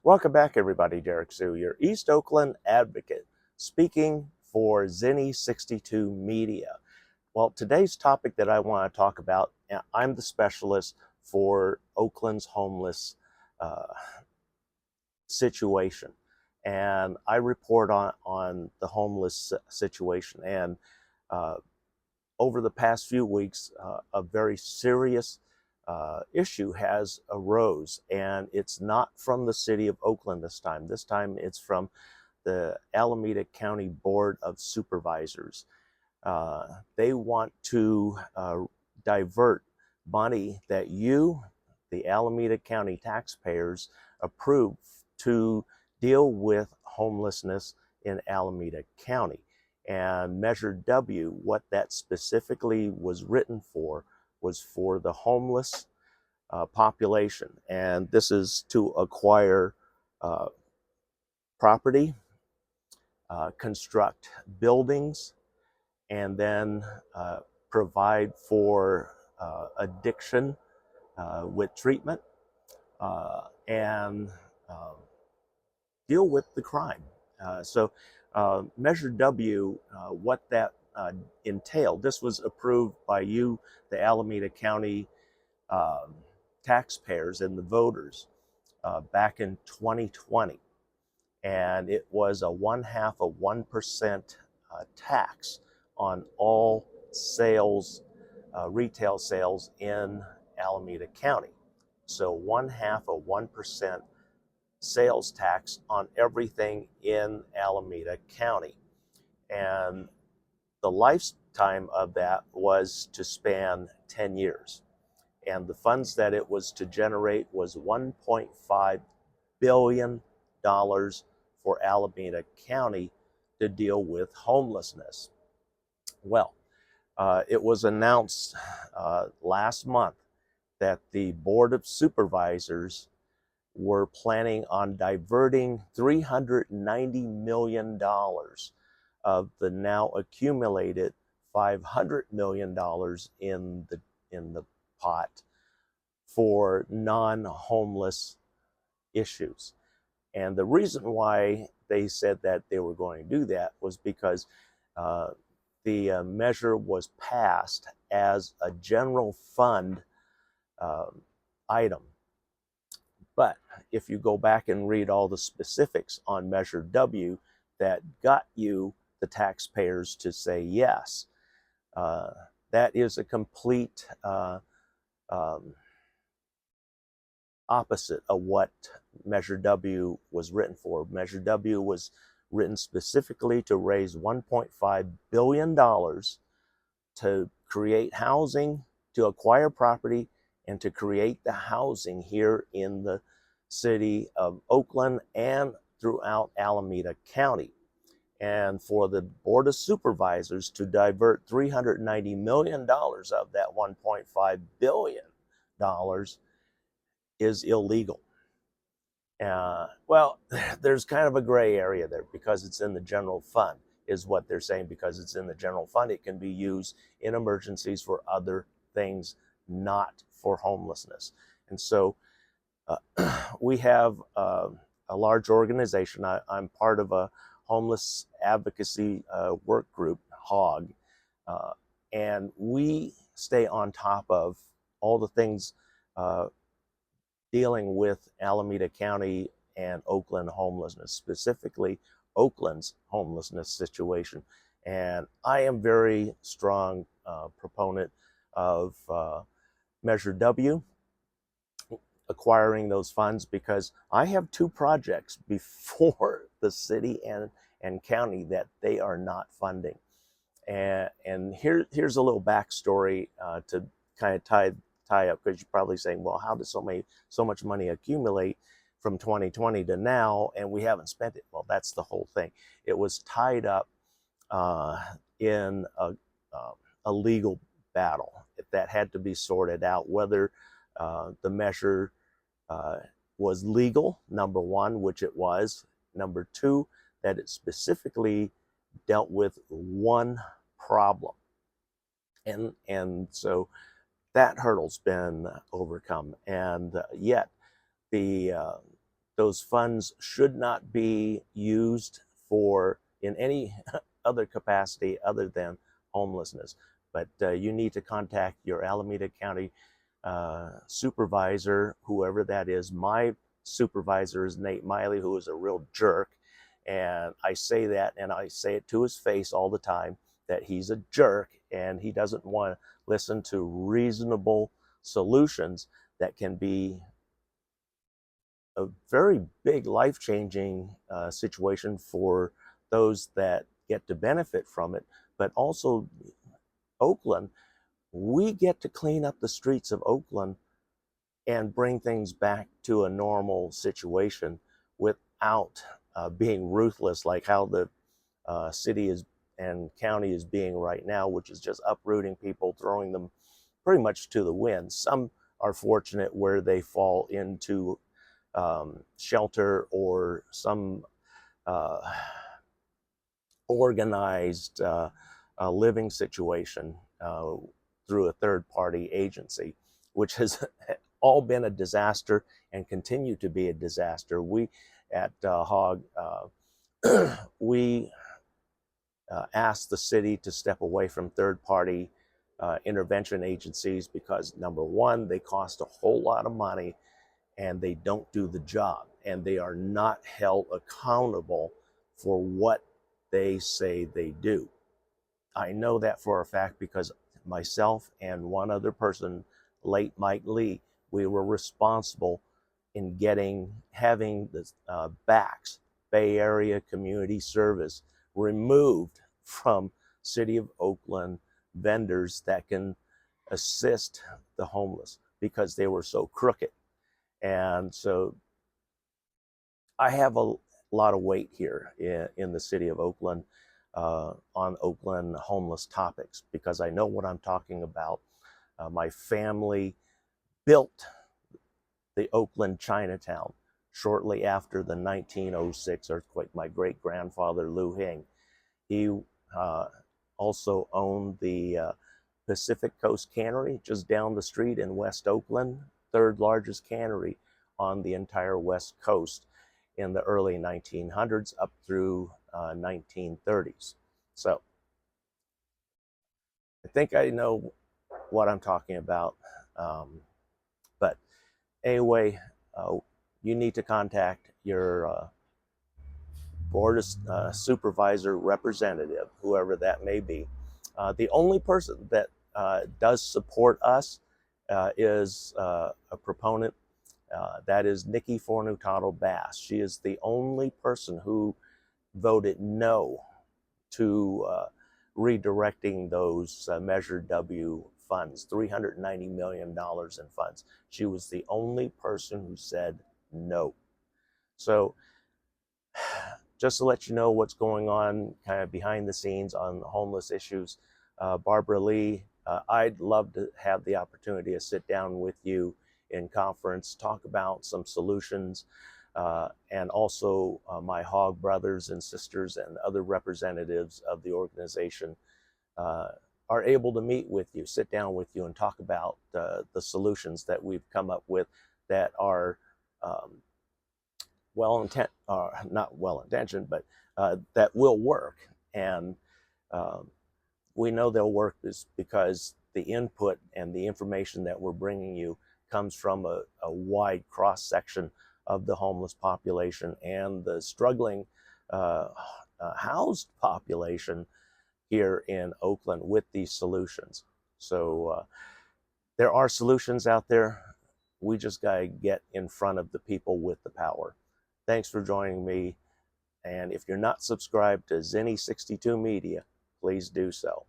Welcome back, everybody. Derek Sue, your East Oakland advocate, speaking for Zinni62 Media. Well, today's topic that I want to talk about, I'm the specialist for Oakland's homeless situation, and I report on the homeless situation. And over the past few weeks, a very serious issue has arose, and it's not from the city of Oakland this time. This time it's from the Alameda County Board of Supervisors. They want to divert money that you, the Alameda County taxpayers, approve to deal with homelessness in Alameda County. And Measure W, what that specifically was written for, was for the homeless population. And this is to acquire property, construct buildings, and then provide for addiction with treatment, and deal with the crime. So Measure W, what that entailed, this was approved by you, the Alameda County taxpayers and the voters back in 2020. And it was a 0.5% tax on all sales, retail sales in Alameda County. So 0.5% sales tax on everything in Alameda County. And the lifetime of that was to span 10 years. And the funds that it was to generate was $1.5 billion for Alameda County to deal with homelessness. Well, it was announced last month that the Board of Supervisors were planning on diverting $390 million of the now accumulated $500 million in the pot for non-homeless issues. And the reason why they said that they were going to do that was because the measure was passed as a general fund item. But if you go back and read all the specifics on Measure W that got you, the taxpayers, to say yes, that is a complete opposite of what Measure W was written for. Measure W was written specifically to raise $1.5 billion to create housing, to acquire property, and to create the housing here in the city of Oakland and throughout Alameda County. And for the Board of Supervisors to divert $390 million of that $1.5 billion is illegal. Well, there's kind of a gray area there because it's in the general fund, is what they're saying. Because it's in the general fund, it can be used in emergencies for other things, not for homelessness. And so we have a large organization. I'm part of a homeless advocacy work group, HOG, and we stay on top of all the things dealing with Alameda County and Oakland homelessness, specifically Oakland's homelessness situation. And I am very strong proponent of Measure W, acquiring those funds, because I have two projects before the city and county that they are not funding. And here's a little backstory to kind of tie up, because you're probably saying, well, how did so much money accumulate from 2020 to now and we haven't spent it? Well, that's the whole thing. It was tied up in a legal battle that had to be sorted out, whether the measure was legal, number one, which it was. Number two, that it specifically dealt with one problem. And so that hurdle's been overcome. And yet the those funds should not be used for in any other capacity other than homelessness. But you need to contact your Alameda County supervisor, whoever that is. My supervisor is Nate Miley, who is a real jerk. And I say that, and I say it to his face all the time, that he's a jerk and he doesn't want to listen to reasonable solutions that can be a very big life-changing situation for those that get to benefit from it. But also Oakland, we get to clean up the streets of Oakland and bring things back to a normal situation without being ruthless like how the city is and county is being right now, which is just uprooting people, throwing them pretty much to the wind. Some are fortunate where they fall into shelter or some organized living situation through a third-party agency, which has all been a disaster and continue to be a disaster. We at HOG, we asked the city to step away from third-party intervention agencies because, number one, they cost a whole lot of money and they don't do the job, and they are not held accountable for what they say they do. I know that for a fact because myself and one other person, late Mike Lee, we were responsible in having the BACS, Bay Area Community Service, removed from City of Oakland vendors that can assist the homeless because they were so crooked. And so I have a lot of weight here in the city of Oakland on Oakland homeless topics because I know what I'm talking about. My family built the Oakland Chinatown shortly after the 1906 earthquake. My great-grandfather, Lou Hing, he also owned the Pacific Coast Cannery just down the street in West Oakland, third largest cannery on the entire West Coast in the early 1900s up through 1930s. So I think I know what I'm talking about. But anyway, you need to contact your board of supervisor representative, whoever that may be. The only person that does support us is a proponent. That is Nikki Fornutato Bass. She is the only person who voted no to redirecting those Measure W funds, $390 million in funds. She was the only person who said no. So just to let you know what's going on kind of behind the scenes on the homeless issues, Barbara Lee, I'd love to have the opportunity to sit down with you in conference, talk about some solutions, and also my HOG brothers and sisters and other representatives of the organization are able to meet with you, sit down with you, and talk about the solutions that we've come up with that are not well-intentioned, but that will work. And we know they'll work because the input and the information that we're bringing you comes from a wide cross-section of the homeless population and the struggling housed population here in Oakland with these solutions. So there are solutions out there. We just got to get in front of the people with the power. Thanks for joining me. And if you're not subscribed to Zenny62 Media, please do so.